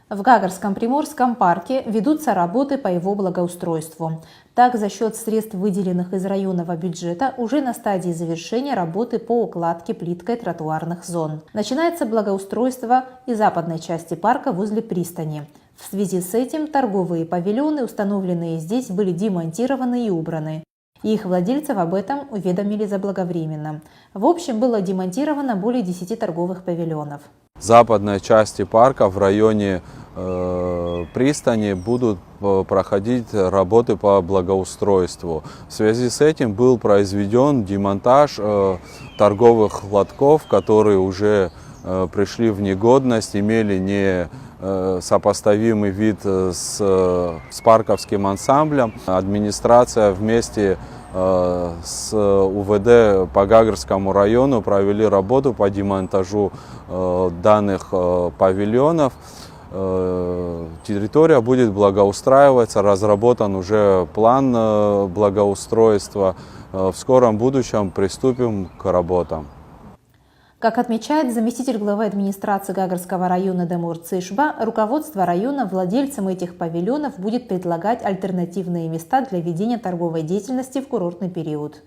В Гагарском Приморском парке ведутся работы по его благоустройству. Так, за счет средств, выделенных из районного бюджета, уже на стадии завершения работы по укладке плиткой тротуарных зон. Начинается благоустройство и западной части парка возле пристани. В связи с этим торговые павильоны, установленные здесь, были демонтированы и убраны. Их владельцев об этом уведомили заблаговременно. В общем, было демонтировано более 10 торговых павильонов. В западной части парка в районе пристани будут проходить работы по благоустройству. В связи с этим был произведен демонтаж торговых лотков, которые уже пришли в негодность, имели не сопоставимый вид с парковским ансамблем. Администрация вместе с УВД по Гагарскому району провели работу по демонтажу данных павильонов. Территория будет благоустраиваться, разработан уже план благоустройства. В скором будущем приступим к работам. Как отмечает заместитель главы администрации Гагарского района Дамур Цишба, руководство района владельцам этих павильонов будет предлагать альтернативные места для ведения торговой деятельности в курортный период.